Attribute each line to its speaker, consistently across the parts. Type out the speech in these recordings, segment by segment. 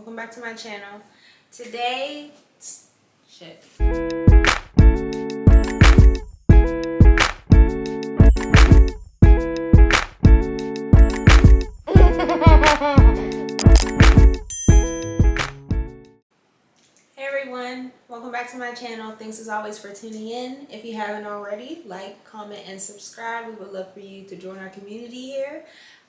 Speaker 1: Welcome back to my channel. Today, shit. Hey everyone, welcome back to my channel. Thanks as always for tuning in. If you haven't already, like, comment, and subscribe. We would love for you to join our community here.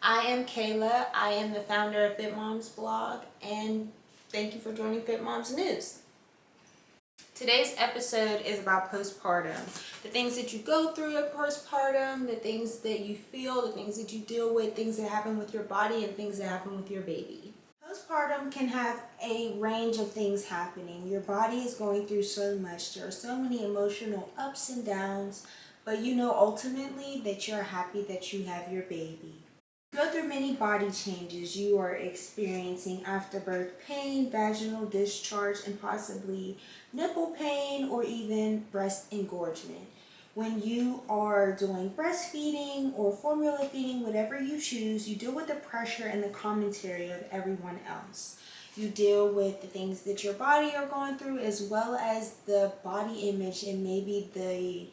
Speaker 1: I am Kayla. I am the founder of Fitmomsblog, and thank you for joining Fitmoms News. Today's episode is about postpartum. The things that you go through at postpartum, the things that you feel, the things that you deal with, things that happen with your body, and things that happen with your baby. Postpartum can have a range of things happening. Your body is going through so much. There are so many emotional ups and downs, but you know ultimately that you're happy that you have your baby. You go through many body changes. You are experiencing afterbirth pain, vaginal discharge, and possibly nipple pain or even breast engorgement. When you are doing breastfeeding or formula feeding, whatever you choose, you deal with the pressure and the commentary of everyone else. You deal with the things that your body are going through, as well as the body image and maybe the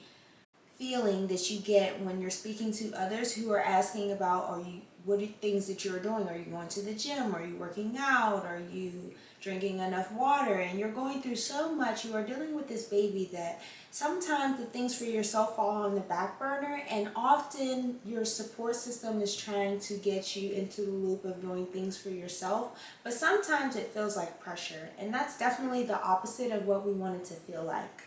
Speaker 1: feeling that you get when you're speaking to others who are asking about, what are things that you're doing? Are you going to the gym? Are you working out? Are you drinking enough water? And you're going through so much. You are dealing with this baby that sometimes the things for yourself fall on the back burner, and often your support system is trying to get you into the loop of doing things for yourself, but sometimes it feels like pressure, and that's definitely the opposite of what we want it to feel like.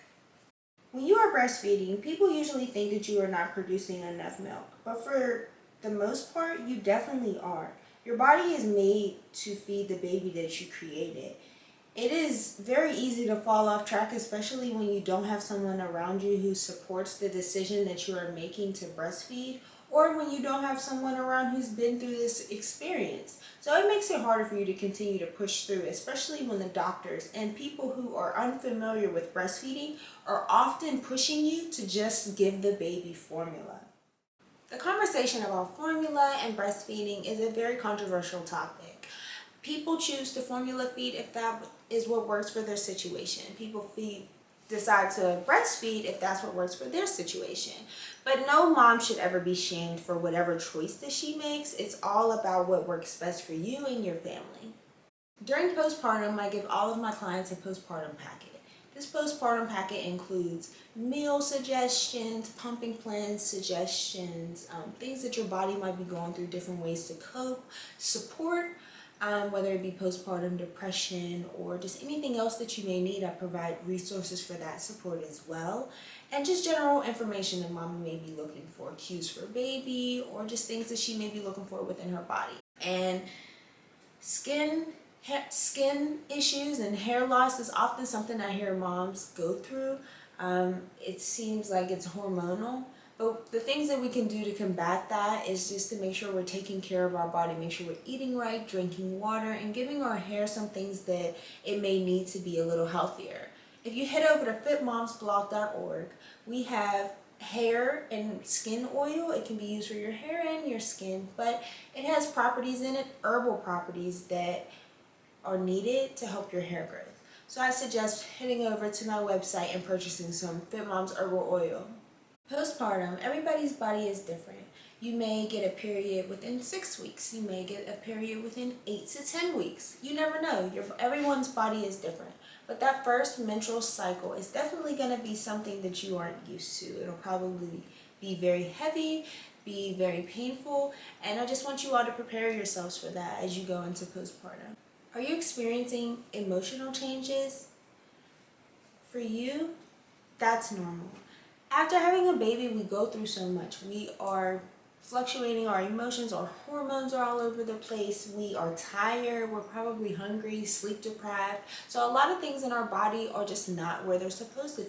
Speaker 1: When you are breastfeeding, people usually think that you are not producing enough milk, but for the most part, you definitely are. Your body is made to feed the baby that you created. It is very easy to fall off track, especially when you don't have someone around you who supports the decision that you are making to breastfeed, or when you don't have someone around who's been through this experience. So it makes it harder for you to continue to push through, especially when the doctors and people who are unfamiliar with breastfeeding are often pushing you to just give the baby formula. The conversation about formula and breastfeeding is a very controversial topic. People choose to formula feed if that is what works for their situation. People decide to breastfeed if that's what works for their situation. But no mom should ever be shamed for whatever choice that she makes. It's all about what works best for you and your family. During postpartum, I give all of my clients a postpartum packet. This postpartum packet includes meal suggestions, pumping plan suggestions, things that your body might be going through, different ways to cope, support, whether it be postpartum depression or just anything else that you may need. I provide resources for that support as well. And just general information that mama may be looking for, cues for baby, or just things that she may be looking for within her body. And skin issues and hair loss is often something I hear moms go through. It seems like it's hormonal, but the things that we can do to combat that is just to make sure we're taking care of our body, make sure we're eating right, drinking water, and giving our hair some things that it may need to be a little healthier. If you head over to fitmomsblog.org, we have hair and skin oil. It can be used for your hair and your skin, but it has properties in it, herbal properties that are needed to help your hair growth. So I suggest heading over to my website and purchasing some FitMoms herbal oil. Postpartum, everybody's body is different. You may get a period within 6 weeks. You may get a period within 8 to 10 weeks. You never know. Everyone's body is different. But that first menstrual cycle is definitely going to be something that you aren't used to. It'll probably be very heavy, be very painful, and I just want you all to prepare yourselves for that as you go into postpartum. Are you experiencing emotional changes? For you, that's normal. After having a baby, we go through so much. We are fluctuating our emotions, our hormones are all over the place, we are tired, we're probably hungry, sleep deprived. So a lot of things in our body are just not where they're supposed to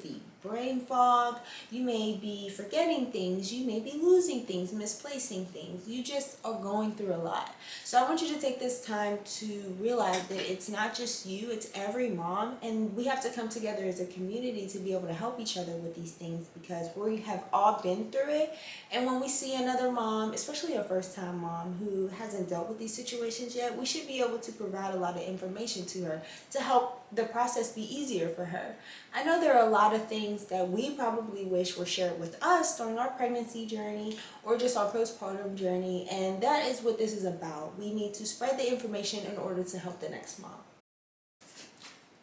Speaker 1: brain fog, you may be forgetting things, you may be losing things, misplacing things. You just are going through a lot. So I want you to take this time to realize that it's not just you, it's every mom, and we have to come together as a community to be able to help each other with these things, because we have all been through it. And when we see another mom, especially a first-time mom who hasn't dealt with these situations yet, we should be able to provide a lot of information to her to help the process be easier for her. I know there are a lot of things that we probably wish were shared with us during our pregnancy journey or just our postpartum journey, and that is what this is about. We need to spread the information in order to help the next mom.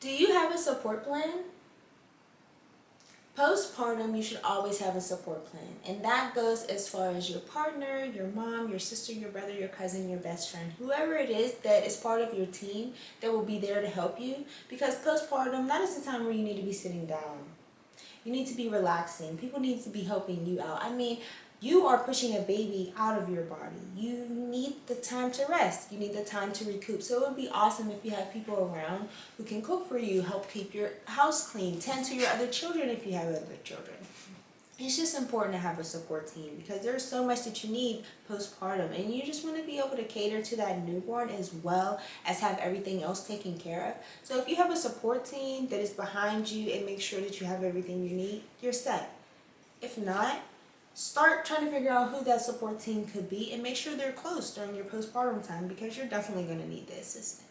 Speaker 1: Do you have a support plan? Postpartum, you should always have a support plan, and that goes as far as your partner, your mom, your sister, your brother, your cousin, your best friend, whoever it is that is part of your team that will be there to help you, because postpartum, that is the time where you need to be sitting down. You need to be relaxing. People need to be helping you out. I mean, you are pushing a baby out of your body. You need the time to rest. You need the time to recoup. So it would be awesome if you have people around who can cook for you, help keep your house clean, tend to your other children if you have other children. It's just important to have a support team, because there's so much that you need postpartum, and you just want to be able to cater to that newborn as well as have everything else taken care of. So if you have a support team that is behind you and make sure that you have everything you need, you're set. If not, start trying to figure out who that support team could be and make sure they're close during your postpartum time, because you're definitely going to need the assistance.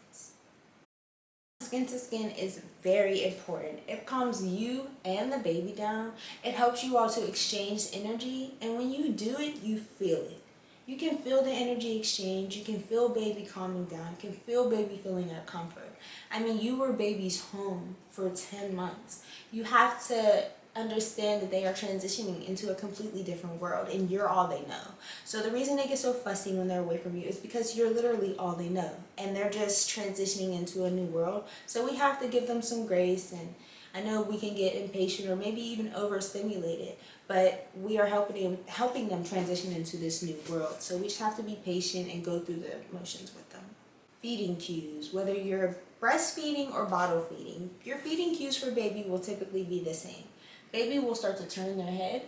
Speaker 1: Skin to skin is very important. It calms you and the baby down. It helps you all to exchange energy, and when you do it, you feel it. You can feel the energy exchange. You can feel baby calming down. You can feel baby feeling that comfort. I mean, you were baby's home for 10 months. You have to understand that they are transitioning into a completely different world, and you're all they know. So the reason they get so fussy when they're away from you is because you're literally all they know, and they're just transitioning into a new world. So we have to give them some grace, and I know we can get impatient or maybe even overstimulated, but we are helping them transition into this new world. So we just have to be patient and go through the motions with them. Feeding cues, whether you're breastfeeding or bottle feeding, your feeding cues for baby will typically be the same. Baby will start to turn their head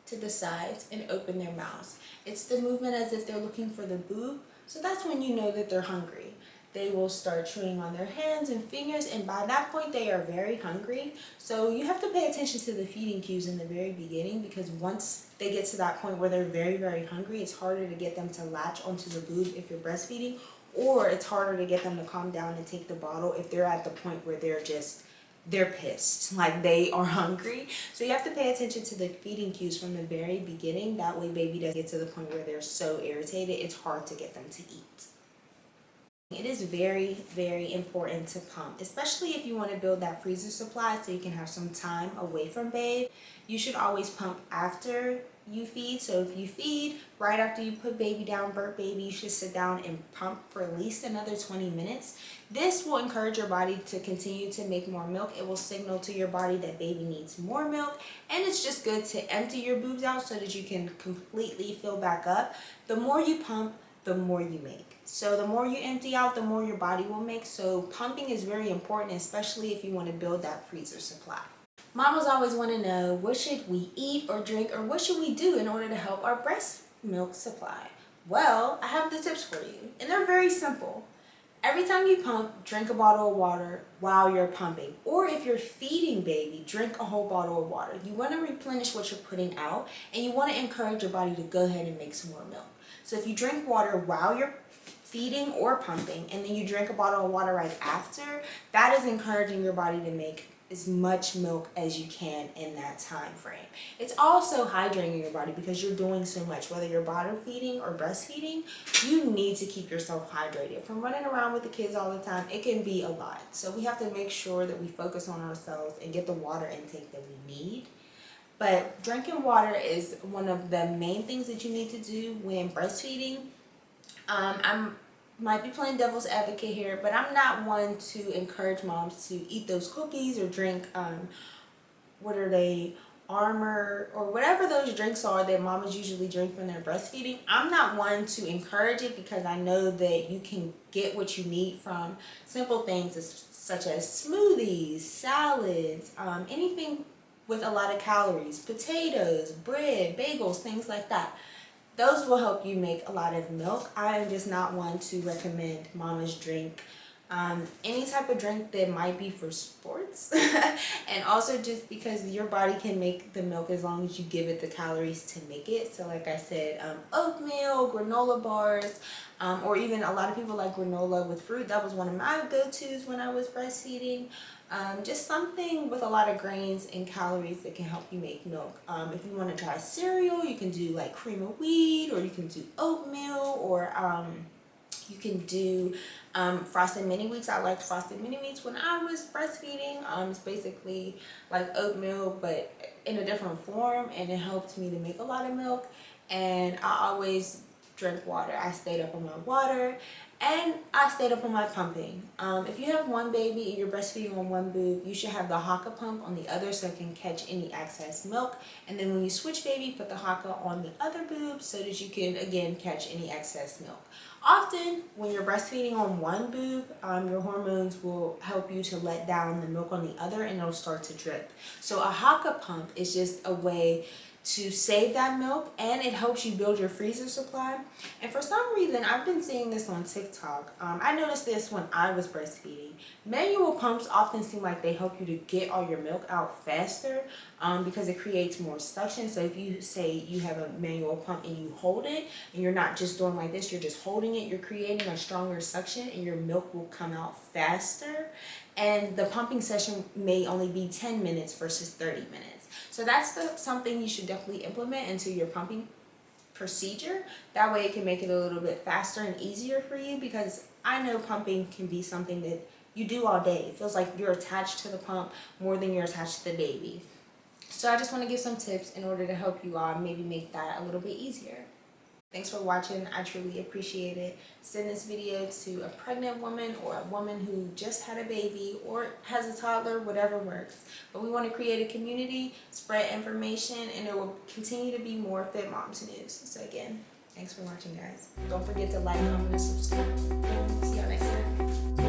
Speaker 1: to the sides and open their mouths. It's the movement as if they're looking for the boob, so that's when you know that they're hungry. They will start chewing on their hands and fingers, and by that point they are very hungry. So you have to pay attention to the feeding cues in the very beginning, because once they get to that point where they're very, very hungry, it's harder to get them to latch onto the boob if you're breastfeeding, or it's harder to get them to calm down and take the bottle if they're at the point where they're pissed, like they are hungry. So you have to pay attention to the feeding cues from the very beginning. That way baby doesn't get to the point where they're so irritated it's hard to get them to eat. It is very, very important to pump, especially if you want to build that freezer supply so you can have some time away from babe. You should always pump after you feed. So if you feed right after you put baby down, birth baby, you should sit down and pump for at least another 20 minutes. This will encourage your body to continue to make more milk. It will signal to your body that baby needs more milk, and it's just good to empty your boobs out so that you can completely fill back up. The more you pump, the more you make. So the more you empty out, the more your body will make. So pumping is very important, especially if you want to build that freezer supply. Mamas always want to know, what should we eat or drink, or what should we do in order to help our breast milk supply? Well, I have the tips for you, and they're very simple. Every time you pump, drink a bottle of water while you're pumping. Or if you're feeding baby, drink a whole bottle of water. You want to replenish what you're putting out, and you want to encourage your body to go ahead and make some more milk. So if you drink water while you're feeding or pumping, and then you drink a bottle of water right after, that is encouraging your body to make as much milk as you can in that time frame. It's also hydrating your body, because you're doing so much. Whether you're bottle feeding or breastfeeding, you need to keep yourself hydrated. From running around with the kids all the time, it can be a lot. So we have to make sure that we focus on ourselves and get the water intake that we need. But drinking water is one of the main things that you need to do when breastfeeding. I'm might be playing devil's advocate here, but I'm not one to encourage moms to eat those cookies or drink, what are they, Armor, or whatever those drinks are that mamas usually drink when they're breastfeeding. I'm not one to encourage it, because I know that you can get what you need from simple things such as smoothies, salads, anything with a lot of calories. Potatoes, bread, bagels, things like that. Those will help you make a lot of milk. I am just not one to recommend mamas drink any type of drink that might be for sports. And also just because your body can make the milk as long as you give it the calories to make it. So like I said, oatmeal, granola bars, or even a lot of people like granola with fruit. That was one of my go-tos when I was breastfeeding. Just something with a lot of grains and calories that can help you make milk. If you want to try cereal, you can do like cream of wheat, or you can do oatmeal, or you can do frosted mini wheats. I liked frosted mini wheats when I was breastfeeding. It's basically like oatmeal but in a different form, and it helped me to make a lot of milk. And I always drank water. I stayed up on my water, and I stayed up on my pumping. If you have one baby and you're breastfeeding on one boob, you should have the Haka pump on the other so it can catch any excess milk. And then when you switch baby, put the Haka on the other boob so that you can again catch any excess milk. Often when you're breastfeeding on one boob, your hormones will help you to let down the milk on the other, and it'll start to drip. So a Haka pump is just a way to save that milk, and it helps you build your freezer supply. And for some reason, I've been seeing this on TikTok. I noticed this when I was breastfeeding. Manual pumps often seem like they help you to get all your milk out faster because it creates more suction. So if you say you have a manual pump and you hold it, and you're not just doing like this, you're just holding it, you're creating a stronger suction, and your milk will come out faster. And the pumping session may only be 10 minutes versus 30 minutes. So that's something you should definitely implement into your pumping procedure. That way it can make it a little bit faster and easier for you, because I know pumping can be something that you do all day. It feels like you're attached to the pump more than you're attached to the baby. So I just want to give some tips in order to help you all maybe make that a little bit easier. Thanks for watching. I truly appreciate it. Send this video to a pregnant woman, or a woman who just had a baby or has a toddler, whatever works. But we want to create a community, spread information, and there will continue to be more Fit Moms news. So again, thanks for watching, guys. Don't forget to like, comment, and subscribe. See y'all next time.